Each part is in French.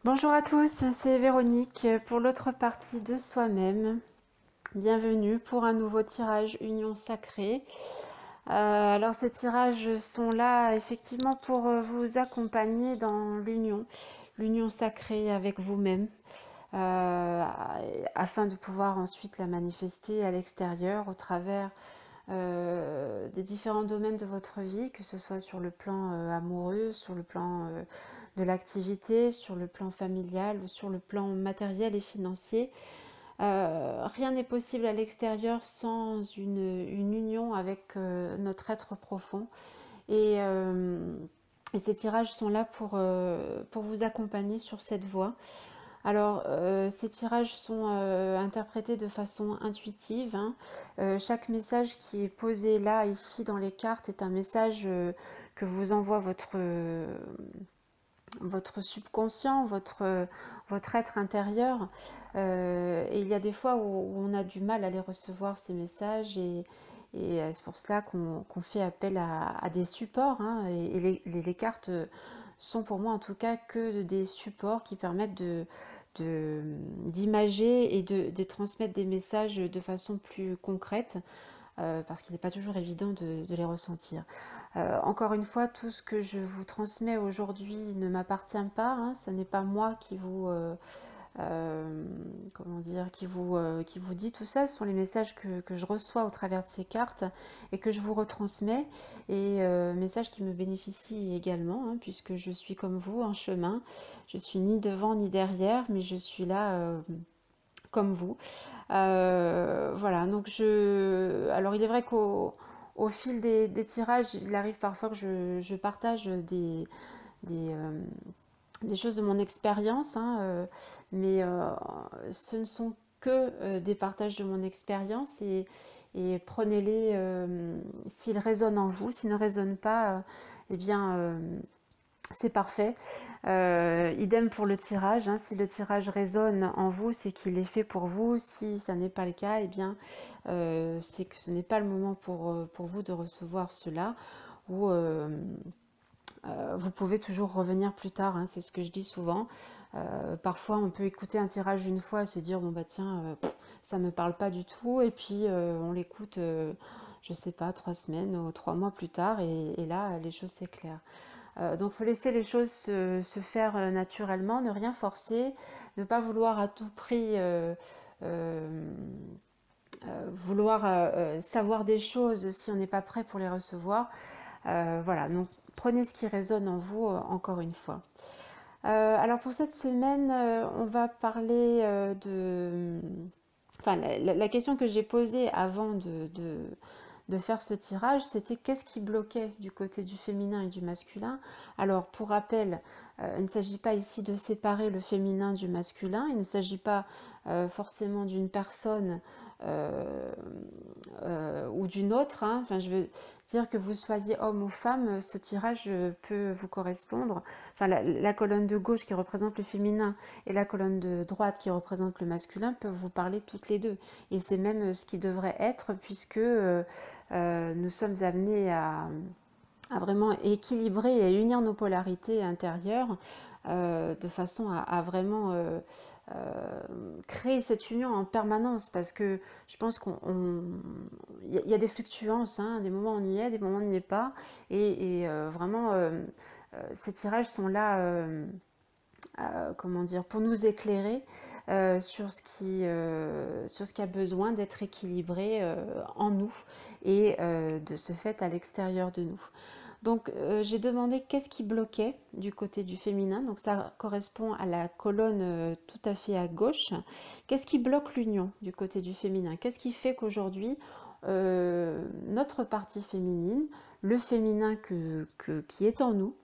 Bonjour à tous, c'est Véronique pour l'autre partie de Soi-même. Bienvenue pour un nouveau tirage Union Sacrée. Alors ces tirages sont là effectivement pour vous accompagner dans l'union sacrée avec vous-même, euh, afin de pouvoir ensuite la manifester à l'extérieur au travers des différents domaines de votre vie, que ce soit sur le plan amoureux, sur le plan de l'activité, sur le plan familial ou sur le plan matériel et financier. Rien n'est possible à l'extérieur sans une union avec notre être profond. Et, euh, et ces tirages sont là pour vous accompagner sur cette voie. Alors, ces tirages sont interprétés de façon intuitive, hein. Chaque message qui est posé là, ici, dans les cartes, est un message que vous envoie votre subconscient, votre être intérieur. Et il y a des fois où on a du mal à les recevoir, ces messages, et c'est pour cela qu'on fait appel à des supports, hein. Et les cartes sont pour moi en tout cas que des supports qui permettent d'imager et de transmettre des messages de façon plus concrète, parce qu'il n'est pas toujours évident de les ressentir. Encore une fois, tout ce que je vous transmets aujourd'hui ne m'appartient pas, hein. Ce n'est pas moi qui vous, comment dire, qui vous dit tout ça. Ce sont les messages que je reçois au travers de ces cartes et que je vous retransmets, et messages qui me bénéficient également, hein, puisque je suis comme vous en chemin. Je suis ni devant ni derrière, mais je suis là comme vous. Voilà, donc alors il est vrai qu'au fil des tirages, il arrive parfois que je partage des, euh, des choses de mon expérience, hein, mais ce ne sont que des partages de mon expérience, et prenez-les s'ils résonnent en vous. S'ils ne résonnent pas, eh bien c'est parfait. Idem pour le tirage, hein. Si le tirage résonne en vous, c'est qu'il est fait pour vous. Si ça n'est pas le cas, eh bien, c'est que ce n'est pas le moment pour vous de recevoir cela. Ou vous pouvez toujours revenir plus tard, hein, c'est ce que je dis souvent. Parfois, on peut écouter un tirage une fois et se dire, bon bah tiens, ça me parle pas du tout. Et puis, on l'écoute, je sais pas, 3 semaines ou 3 mois plus tard, et là, les choses s'éclairent. Donc il faut laisser les choses se faire naturellement, ne rien forcer, ne pas vouloir à tout prix euh, vouloir savoir des choses si on n'est pas prêt pour les recevoir. Voilà, donc prenez ce qui résonne en vous, encore une fois. Alors pour cette semaine, on va parler de... Enfin, la question que j'ai posée avant de faire ce tirage, c'était qu'est-ce qui bloquait du côté du féminin et du masculin. Alors, pour rappel, il ne s'agit pas ici de séparer le féminin du masculin, il ne s'agit pas forcément d'une personne ou d'une autre, hein. Enfin, je veux dire que vous soyez homme ou femme, ce tirage peut vous correspondre. Enfin, la colonne de gauche qui représente le féminin et la colonne de droite qui représente le masculin peuvent vous parler toutes les deux. Et c'est même ce qui devrait être, puisque nous sommes amenés à vraiment équilibrer et à unir nos polarités intérieures, de façon à vraiment créer cette union en permanence, parce que je pense qu'il y a des fluctuances, hein, des moments on y est, des moments on n'y est pas, et vraiment ces tirages sont là, comment dire, pour nous éclairer sur ce qui a besoin d'être équilibré en nous, et de ce fait à l'extérieur de nous. Donc j'ai demandé qu'est-ce qui bloquait du côté du féminin, donc ça correspond à la colonne tout à fait à gauche. Qu'est-ce qui bloque l'union du côté du féminin? Qu'est-ce qui fait qu'aujourd'hui notre partie féminine, le féminin qui est en nous,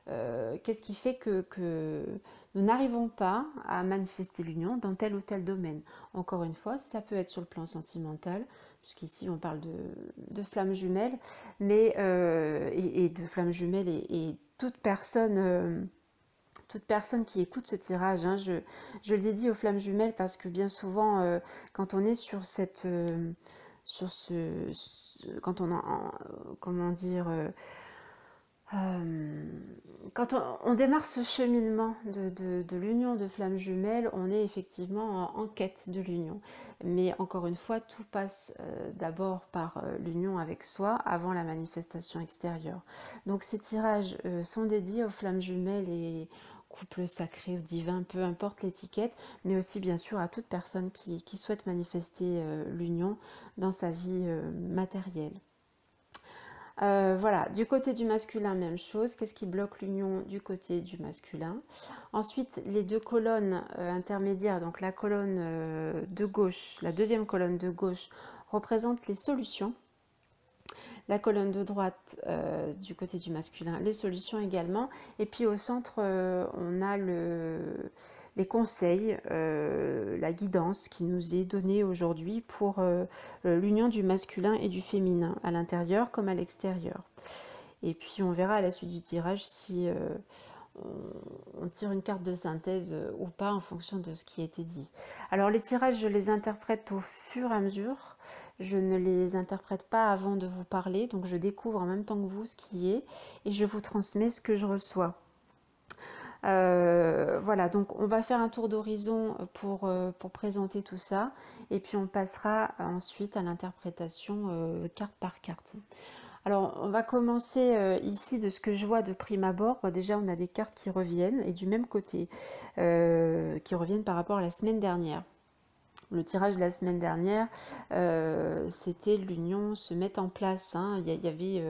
qu'est-ce qui fait que nous n'arrivons pas à manifester l'union dans tel ou tel domaine? Encore une fois, ça peut être sur le plan sentimental, puisqu'ici on parle de flammes jumelles, mais et de flammes jumelles, et toute personne qui écoute ce tirage, hein, je l'ai dit aux flammes jumelles, parce que bien souvent, quand on est sur quand on a, comment dire, Euh, Quand on démarre ce cheminement de l'union de flammes jumelles, on est effectivement en quête de l'union. Mais encore une fois, tout passe d'abord par l'union avec soi avant la manifestation extérieure. Donc ces tirages sont dédiés aux flammes jumelles et couple sacré ou divin, peu importe l'étiquette, mais aussi bien sûr à toute personne qui souhaite manifester l'union dans sa vie matérielle. Voilà, du côté du masculin, même chose. Qu'est-ce qui bloque l'union du côté du masculin? Ensuite, les deux colonnes intermédiaires, donc la colonne de gauche, la deuxième colonne de gauche, représente les solutions. La colonne de droite du côté du masculin, les solutions également. Et puis au centre, on a les conseils, la guidance qui nous est donnée aujourd'hui pour l'union du masculin et du féminin, à l'intérieur comme à l'extérieur. Et puis on verra à la suite du tirage si on tire une carte de synthèse ou pas en fonction de ce qui a été dit. Alors les tirages, je les interprète au fur et à mesure. Je ne les interprète pas avant de vous parler, donc je découvre en même temps que vous ce qui est et je vous transmets ce que je reçois. Voilà, donc on va faire un tour d'horizon pour présenter tout ça et puis on passera ensuite à l'interprétation carte par carte. Alors, on va commencer ici de ce que je vois de prime abord. Bon, déjà, on a des cartes qui reviennent et du même côté, qui reviennent par rapport à la semaine dernière. Le tirage de la semaine dernière, c'était l'union se met en place, hein. Il y avait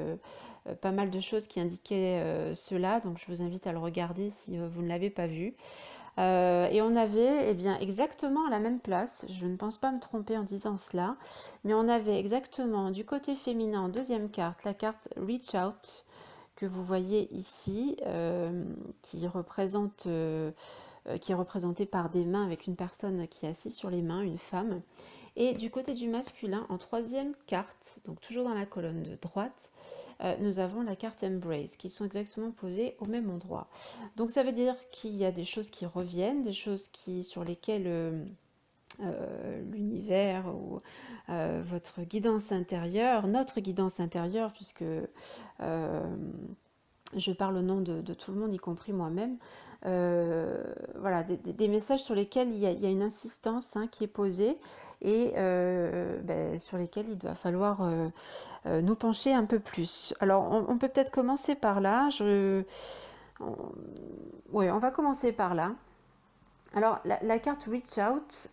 pas mal de choses qui indiquaient cela, donc je vous invite à le regarder si vous ne l'avez pas vu. Et on avait bien, exactement à la même place, je ne pense pas me tromper en disant cela, mais on avait exactement du côté féminin en deuxième carte, la carte Reach Out, que vous voyez ici, qui est représentée par des mains avec une personne qui est assise sur les mains, une femme. Et du côté du masculin, en troisième carte, donc toujours dans la colonne de droite, nous avons la carte Embrace, qui sont exactement posées au même endroit. Donc ça veut dire qu'il y a des choses qui reviennent, des choses sur lesquelles l'univers ou votre guidance intérieure, notre guidance intérieure, puisque je parle au nom de tout le monde, y compris moi-même, voilà, des messages sur lesquels il y a une insistance hein, qui est posée et sur lesquels il va falloir nous pencher un peu plus. Alors, on peut peut-être commencer par là. Oui, on va commencer par là. Alors, la carte Reach Out,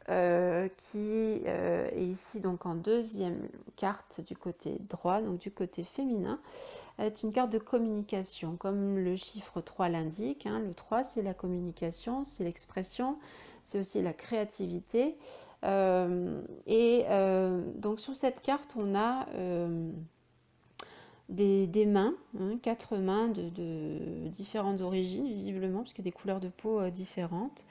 qui est ici donc en deuxième carte du côté droit, donc du côté féminin, est une carte de communication, comme le chiffre 3 l'indique. Hein. Le 3, c'est la communication, c'est l'expression, c'est aussi la créativité. Donc sur cette carte, on a des mains, hein, 4 mains de différentes origines, visiblement, parce qu'il y a des couleurs de peau différentes.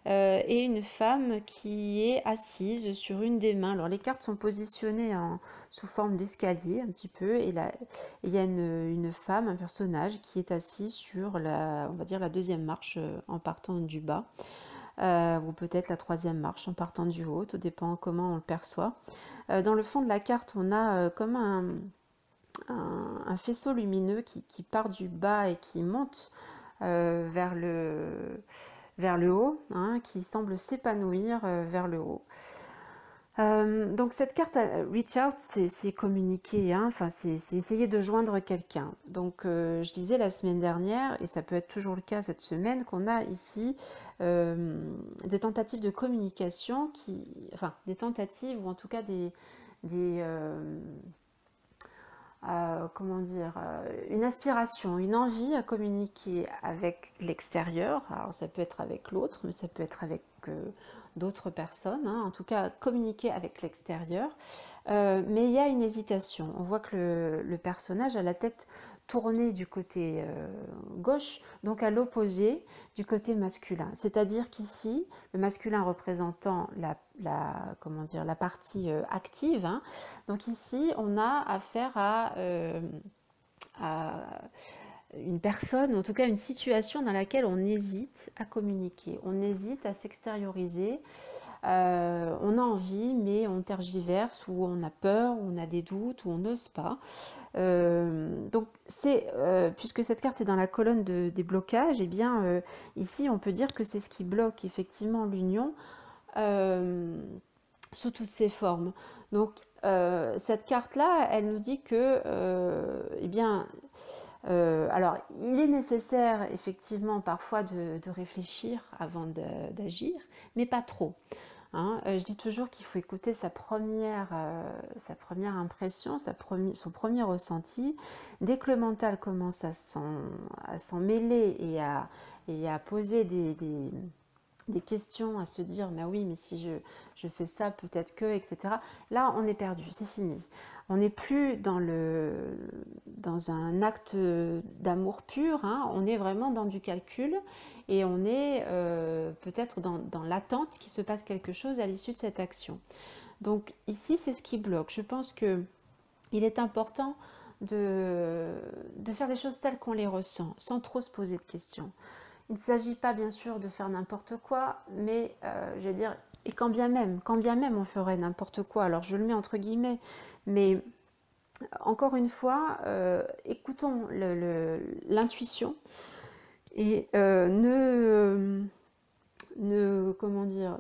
Et une femme qui est assise sur une des mains. Alors les cartes sont positionnées sous forme d'escalier un petit peu et là il y a une femme, un personnage qui est assis sur on va dire la deuxième marche en partant du bas ou peut-être la troisième marche en partant du haut, tout dépend comment on le perçoit. Dans le fond de la carte on a comme un faisceau lumineux qui part du bas et qui monte vers le haut, hein, qui semble s'épanouir vers le haut. Donc cette carte Reach Out, c'est communiquer, hein, enfin, c'est essayer de joindre quelqu'un. Donc je disais la semaine dernière, et ça peut être toujours le cas cette semaine, qu'on a ici des tentatives de communication, enfin des tentatives ou en tout cas comment dire, une aspiration, une envie à communiquer avec l'extérieur. Alors ça peut être avec l'autre, mais ça peut être avec d'autres personnes. Hein. En tout cas, communiquer avec l'extérieur. Mais il y a une hésitation. On voit que le personnage a la tête tournée du côté gauche, donc à l'opposé du côté masculin. C'est-à-dire qu'ici, le masculin représentant comment dire, la partie active, hein, donc ici, on a affaire à une personne, en tout cas une situation dans laquelle on hésite à communiquer, on hésite à s'extérioriser, On a envie, mais on tergiverse, ou on a peur, ou on a des doutes, ou on n'ose pas. Donc, puisque cette carte est dans la colonne des blocages, et bien ici on peut dire que c'est ce qui bloque effectivement l'union sous toutes ses formes. Donc, cette carte-là, elle nous dit que, eh bien, alors, il est nécessaire effectivement parfois de réfléchir avant d'agir, mais pas trop. Hein. Je dis toujours qu'il faut écouter sa première impression, son premier ressenti. Dès que le mental commence à s'en mêler et à poser des questions, à se dire, mais oui, mais si je fais ça, peut-être que, etc. Là, on est perdu, c'est fini. On n'est plus dans un acte d'amour pur, hein. On est vraiment dans du calcul et on est peut-être dans l'attente qu'il se passe quelque chose à l'issue de cette action. Donc ici, c'est ce qui bloque. Je pense qu'il est important de faire les choses telles qu'on les ressent, sans trop se poser de questions. Il ne s'agit pas bien sûr de faire n'importe quoi, mais je veux dire, et quand bien même on ferait n'importe quoi, alors je le mets entre guillemets, mais encore une fois, écoutons l'intuition et comment dire,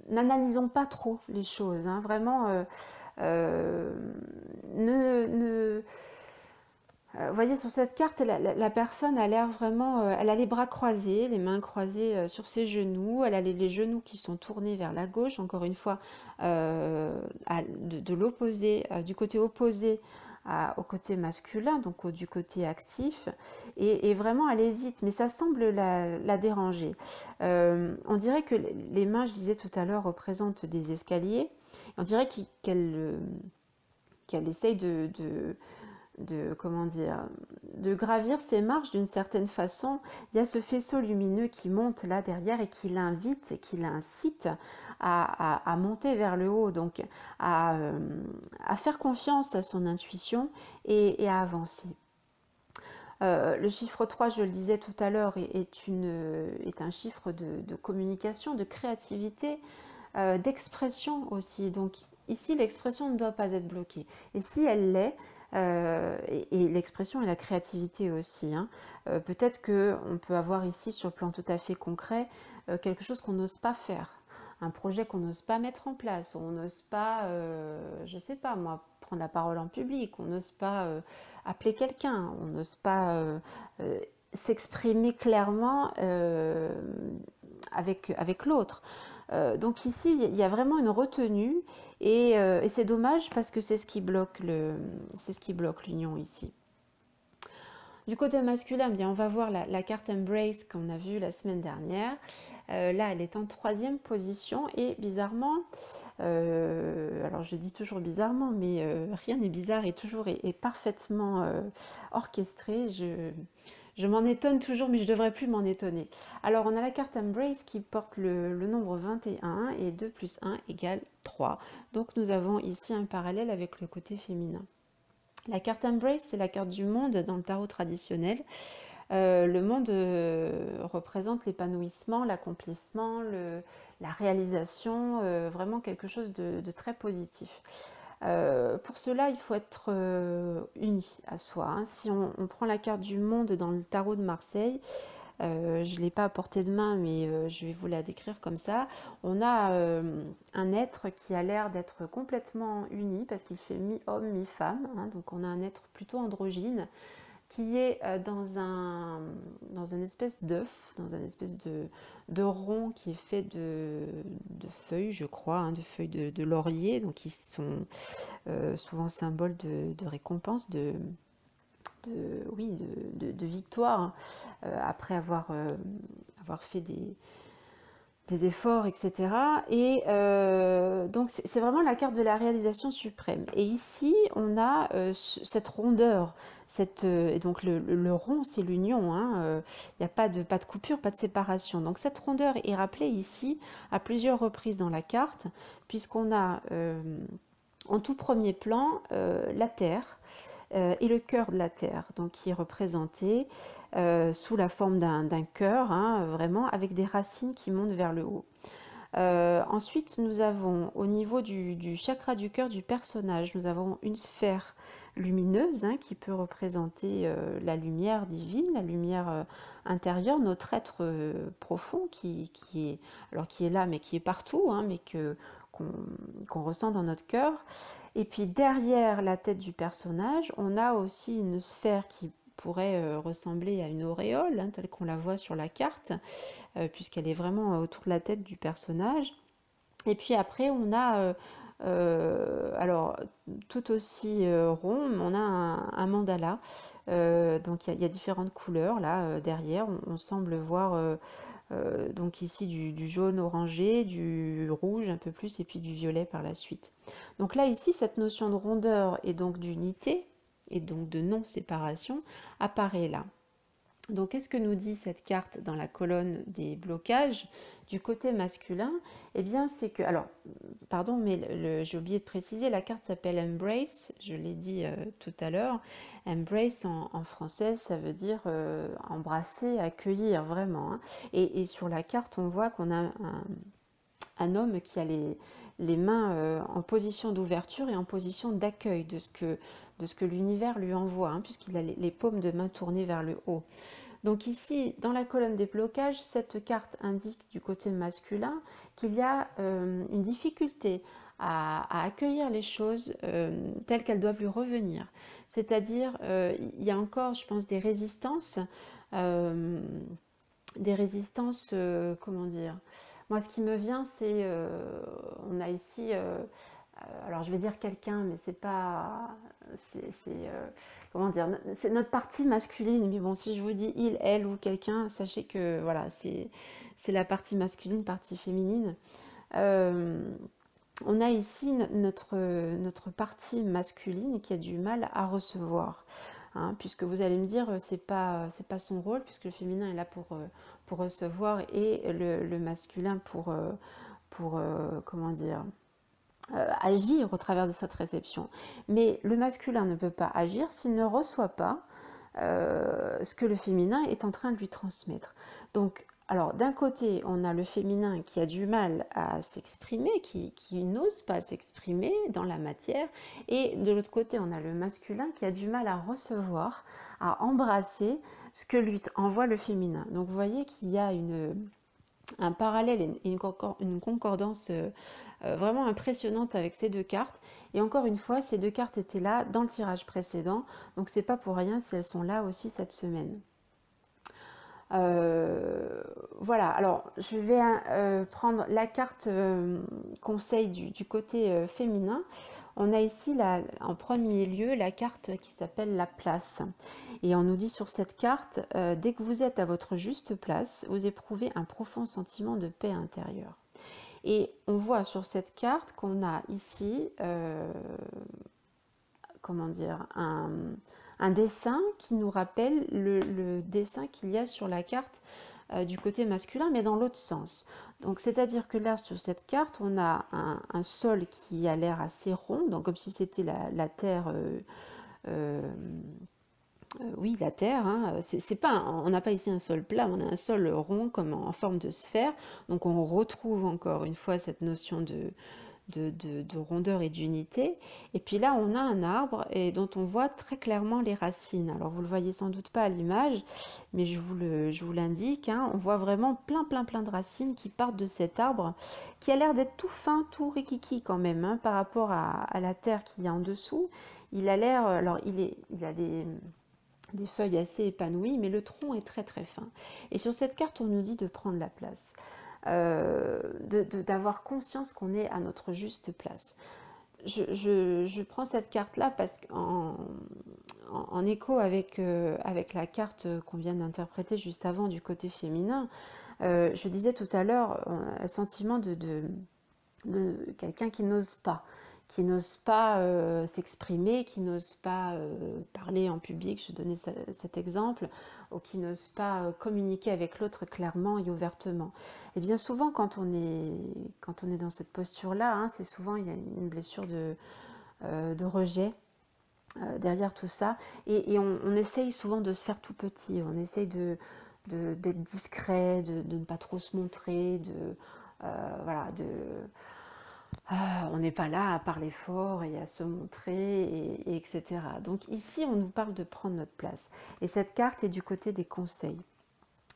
n'analysons pas trop les choses, hein, vraiment, ne vous voyez, sur cette carte, la personne a l'air vraiment, elle a les bras croisés, les mains croisées sur ses genoux, elle a les genoux qui sont tournés vers la gauche, encore une fois, de l'opposé, du côté opposé au côté masculin, donc du côté actif, et vraiment elle hésite, mais ça semble la déranger. On dirait que les mains, je disais tout à l'heure, représentent des escaliers, on dirait qu'elle essaye comment dire, de gravir ces marches d'une certaine façon. Il y a ce faisceau lumineux qui monte là derrière et qui l'invite, et qui l'incite à monter vers le haut, donc à faire confiance à son intuition et à avancer. Le chiffre 3, je le disais tout à l'heure, est un chiffre de communication, de créativité, d'expression aussi. Donc ici, l'expression ne doit pas être bloquée. Et si elle l'est, et l'expression et la créativité aussi, hein. Peut-être qu'on peut avoir ici, sur le plan tout à fait concret, quelque chose qu'on n'ose pas faire, un projet qu'on n'ose pas mettre en place, on n'ose pas, je ne sais pas moi, prendre la parole en public, on n'ose pas appeler quelqu'un, on n'ose pas s'exprimer clairement avec l'autre. Donc ici, il y a vraiment une retenue et c'est dommage parce que c'est ce qui bloque l'union ici. Du côté masculin, bien, on va voir la carte Embrace qu'on a vue la semaine dernière. Là, elle est en 3e position et bizarrement, alors je dis toujours bizarrement, mais rien n'est bizarre et toujours est parfaitement orchestré. Je m'en étonne toujours, mais je ne devrais plus m'en étonner. Alors, on a la carte Embrace qui porte le nombre 21 et 2 plus 1 égale 3. Donc, nous avons ici un parallèle avec le côté féminin. La carte Embrace, c'est la carte du monde dans le tarot traditionnel. Le monde représente l'épanouissement, l'accomplissement, la réalisation, vraiment quelque chose de très positif. Pour cela, il faut être uni à soi, hein. Si on prend la carte du monde dans le tarot de Marseille, je ne l'ai pas à portée de main, mais je vais vous la décrire comme ça. On a un être qui a l'air d'être complètement uni, parce qu'il fait mi-homme, mi-femme, hein. Donc on a un être plutôt androgyne, qui est dans un espèce d'œuf, dans un espèce de rond qui est fait de feuilles, je crois, hein, de feuilles de laurier, donc qui sont souvent symboles de récompense, oui, de victoire, hein, après avoir fait des efforts, etc. Et donc c'est vraiment la carte de la réalisation suprême. Et ici, on a cette rondeur, et donc le rond, c'est l'union, hein, il n'y a pas de coupure, pas de séparation. Donc cette rondeur est rappelée ici à plusieurs reprises dans la carte, puisqu'on a en tout premier plan la Terre, et le cœur de la Terre, donc qui est représenté sous la forme d'un cœur, hein, vraiment avec des racines qui montent vers le haut. Ensuite, nous avons au niveau du chakra du cœur du personnage, nous avons une sphère lumineuse, hein, qui peut représenter la lumière divine, la lumière intérieure, notre être profond qui est là, mais qui est partout, hein, mais qu'on ressent dans notre cœur. Et puis derrière la tête du personnage, on a aussi une sphère qui pourrait ressembler à une auréole, hein, telle qu'on la voit sur la carte, puisqu'elle est vraiment autour de la tête du personnage. Et puis après, on a, alors tout aussi rond, on a un mandala. Donc il y a différentes couleurs là derrière. On semble voir donc ici du jaune orangé, du rouge un peu plus, et puis du violet par la suite. Donc là ici, cette notion de rondeur et donc d'unité, et donc de non-séparation, apparaît là. Donc, qu'est-ce que nous dit cette carte dans la colonne des blocages du côté masculin? Eh bien, c'est que, alors, pardon, mais j'ai oublié de préciser, la carte s'appelle Embrace, je l'ai dit tout à l'heure. Embrace en français, ça veut dire embrasser, accueillir, vraiment, hein. Et sur la carte, on voit qu'on a un homme qui a les mains en position d'ouverture et en position d'accueil de ce que l'univers lui envoie, hein, puisqu'il a les paumes de main tournées vers le haut. Donc ici, dans la colonne des blocages, cette carte indique du côté masculin qu'il y a une difficulté à accueillir les choses telles qu'elles doivent lui revenir. C'est-à-dire, il y a encore, je pense, euh, comment dire? Moi, ce qui me vient, c'est, on a ici, alors je vais dire quelqu'un, mais c'est pas, comment dire, c'est notre partie masculine. Mais bon, si je vous dis il, elle ou quelqu'un, sachez que voilà, c'est la partie masculine, partie féminine. Euh, on a ici notre partie masculine qui a du mal à recevoir. Hein, puisque vous allez me dire, c'est pas son rôle, puisque le féminin est là pour recevoir et le masculin pour comment dire, agir au travers de cette réception. Mais le masculin ne peut pas agir s'il ne reçoit pas ce que le féminin est en train de lui transmettre. Donc, alors d'un côté, on a le féminin qui a du mal à s'exprimer, qui n'ose pas s'exprimer dans la matière, et de l'autre côté, on a le masculin qui a du mal à recevoir, à embrasser ce que lui envoie le féminin. Donc vous voyez qu'il y a un parallèle et une concordance vraiment impressionnante avec ces deux cartes. Et encore une fois, ces deux cartes étaient là dans le tirage précédent, donc c'est pas pour rien si elles sont là aussi cette semaine. Voilà, alors je vais prendre la carte conseil du côté féminin. On a ici en premier lieu la carte qui s'appelle la place. Et on nous dit sur cette carte, dès que vous êtes à votre juste place, vous éprouvez un profond sentiment de paix intérieure. Et on voit sur cette carte qu'on a ici, comment dire, un dessin qui nous rappelle le dessin qu'il y a sur la carte du côté masculin, mais dans l'autre sens. Donc, c'est-à-dire que là, sur cette carte, on a un sol qui a l'air assez rond, donc comme si c'était la terre. Oui, la terre, hein, c'est pas, on n'a pas ici un sol plat, on a un sol rond comme en forme de sphère. Donc on retrouve encore une fois cette notion de rondeur et d'unité. Et puis là, on a un arbre et dont on voit très clairement les racines. Alors vous le voyez sans doute pas à l'image, mais je vous l'indique, hein, on voit vraiment plein de racines qui partent de cet arbre, qui a l'air d'être tout fin, tout rikiki quand même, hein, par rapport à la terre qu'il y a en dessous. Il a l'air, alors il a des feuilles assez épanouies, mais le tronc est très fin. Et sur cette carte, on nous dit de prendre la place, d'avoir conscience qu'on est à notre juste place. Je prends cette carte-là parce qu'en écho avec la carte qu'on vient d'interpréter juste avant du côté féminin, je disais tout à l'heure, le sentiment de quelqu'un qui n'ose pas s'exprimer, qui n'ose pas parler en public, je donnais cet exemple, ou qui n'ose pas communiquer avec l'autre clairement et ouvertement. Et bien souvent, quand on est dans cette posture-là, hein, c'est souvent, il y a une blessure de rejet derrière tout ça, et on essaye souvent de se faire tout petit, on essaye d'être discret, de ne pas trop se montrer, voilà, on n'est pas là à parler fort et à se montrer, etc. Donc ici, on nous parle de prendre notre place. Et cette carte est du côté des conseils.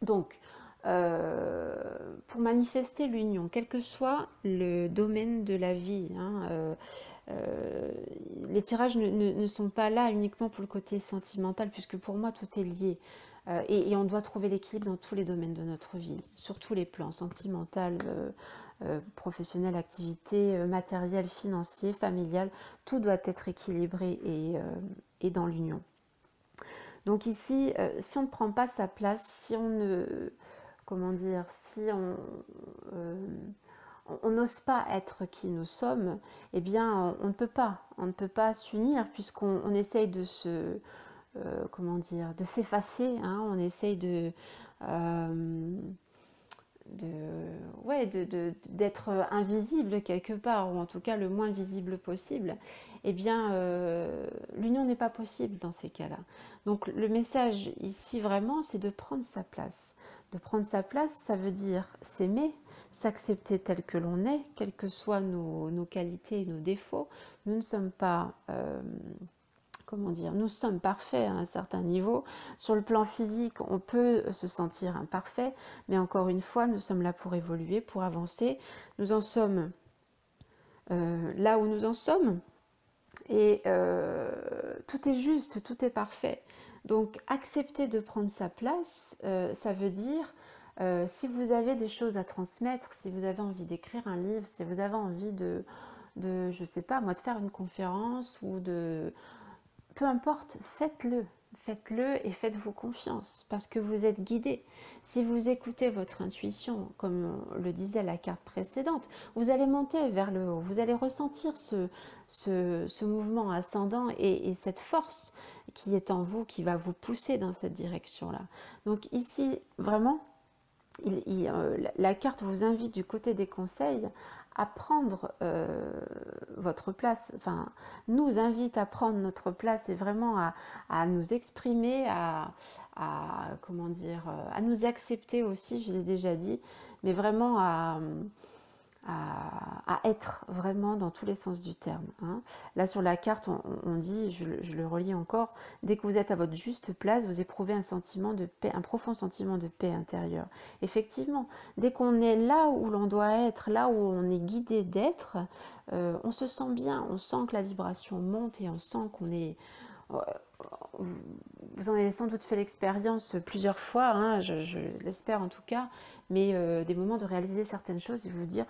Donc, pour manifester l'union, quel que soit le domaine de la vie, hein, les tirages ne sont pas là uniquement pour le côté sentimental, puisque pour moi, tout est lié. Et on doit trouver l'équilibre dans tous les domaines de notre vie, sur tous les plans, sentimental, professionnel, activité, matériel, financier, familial, tout doit être équilibré et dans l'union. Donc ici, si on ne prend pas sa place, si on ne, comment dire, si on n'ose pas être qui nous sommes, eh bien, on ne peut pas s'unir puisqu'on essaye de se, comment dire, de s'effacer, hein, on essaye euh, de, ouais, d'être invisible quelque part, ou en tout cas le moins visible possible, eh bien, l'union n'est pas possible dans ces cas-là. Donc le message ici vraiment, c'est de prendre sa place. De prendre sa place, ça veut dire s'aimer, s'accepter tel que l'on est, quelles que soient nos qualités et nos défauts. Nous ne sommes pas... comment dire, nous sommes parfaits à un certain niveau. Sur le plan physique, on peut se sentir imparfait, mais encore une fois, nous sommes là pour évoluer, pour avancer. Nous en sommes là où nous en sommes, et tout est juste, tout est parfait. Donc, accepter de prendre sa place, ça veut dire, si vous avez des choses à transmettre, si vous avez envie d'écrire un livre, si vous avez envie je sais pas, moi, de faire une conférence ou peu importe, faites-le. Faites-le et faites-vous confiance parce que vous êtes guidé. Si vous écoutez votre intuition, comme le disait la carte précédente, vous allez monter vers le haut, vous allez ressentir ce mouvement ascendant et cette force qui est en vous, qui va vous pousser dans cette direction-là. Donc ici, vraiment, la carte vous invite du côté des conseils à prendre votre place, enfin, nous invite à prendre notre place et vraiment à nous exprimer, comment dire, à nous accepter aussi, je l'ai déjà dit, mais vraiment à être vraiment dans tous les sens du terme, hein. Là sur la carte, on dit, je le relis encore, dès que vous êtes à votre juste place, vous éprouvez un sentiment de paix, un profond sentiment de paix intérieure. Effectivement, dès qu'on est là où l'on doit être, là où on est guidé d'être, on se sent bien, on sent que la vibration monte et on sent qu'on est... Vous en avez sans doute fait l'expérience plusieurs fois, hein, je l'espère en tout cas, mais des moments de réaliser certaines choses et vous dire,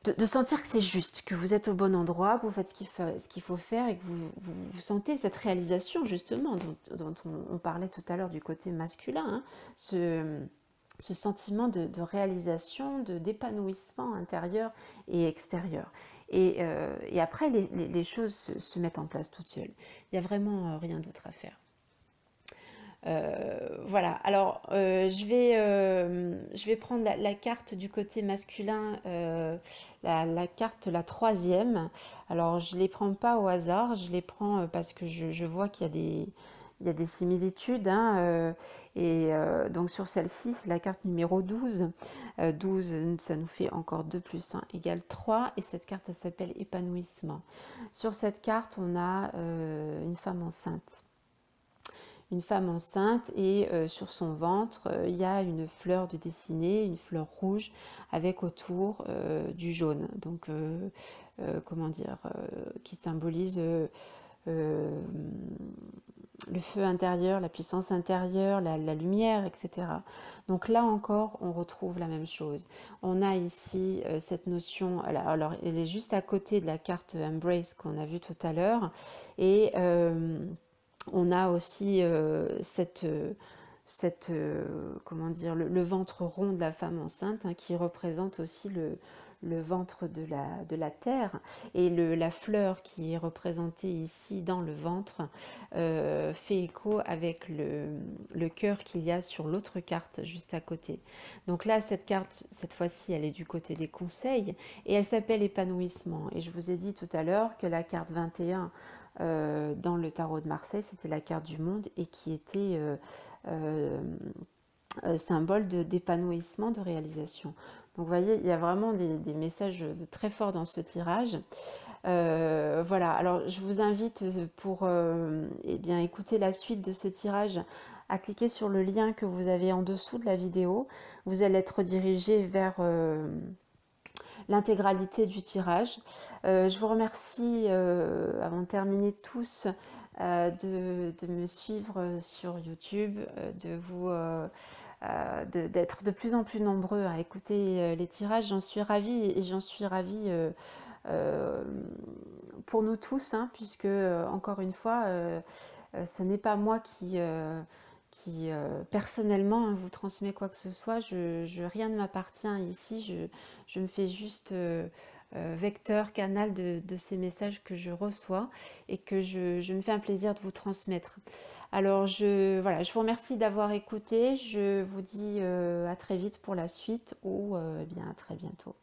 de sentir que c'est juste, que vous êtes au bon endroit, que vous faites ce qu'il faut faire et que vous sentez cette réalisation justement dont on parlait tout à l'heure du côté masculin, hein, ce sentiment de réalisation, d'épanouissement intérieur et extérieur. Et après, les choses se mettent en place toutes seules. Il n'y a vraiment rien d'autre à faire. Voilà, alors je vais prendre la carte du côté masculin, la carte, la troisième. Alors je ne les prends pas au hasard, je les prends parce que je vois qu'il y a des similitudes, hein, donc sur celle-ci, c'est la carte numéro 12. 12, ça nous fait encore 2 plus 1 égale 3. Et cette carte, elle s'appelle épanouissement. Sur cette carte, on a une femme enceinte. Une femme enceinte et sur son ventre, il y a une fleur de dessinée, une fleur rouge avec autour du jaune. Donc, comment dire, qui symbolise le feu intérieur, la puissance intérieure, la lumière, etc. Donc là encore, on retrouve la même chose. On a ici cette notion, alors elle est juste à côté de la carte Embrace qu'on a vue tout à l'heure, et on a aussi comment dire, le ventre rond de la femme enceinte, hein, qui représente aussi le ventre de la terre, et la fleur qui est représentée ici dans le ventre fait écho avec le cœur qu'il y a sur l'autre carte juste à côté. Donc là, cette carte, cette fois-ci, elle est du côté des conseils et elle s'appelle épanouissement. Et je vous ai dit tout à l'heure que la carte 21 dans le tarot de Marseille, c'était la carte du monde et qui était symbole d'épanouissement, de réalisation. Donc vous voyez, il y a vraiment des messages très forts dans ce tirage. Voilà, alors je vous invite pour eh bien, écouter la suite de ce tirage à cliquer sur le lien que vous avez en dessous de la vidéo. Vous allez être redirigé vers l'intégralité du tirage. Je vous remercie, avant de terminer tous, de me suivre sur YouTube, d'être de plus en plus nombreux à écouter les tirages. J'en suis ravie et j'en suis ravie euh, pour nous tous, hein, puisque encore une fois, ce n'est pas moi qui personnellement hein, vous transmet quoi que ce soit. Rien ne m'appartient ici. Je me fais juste vecteur, canal de ces messages que je reçois et que je me fais un plaisir de vous transmettre. Alors voilà, je vous remercie d'avoir écouté. Je vous dis à très vite pour la suite ou bien à très bientôt.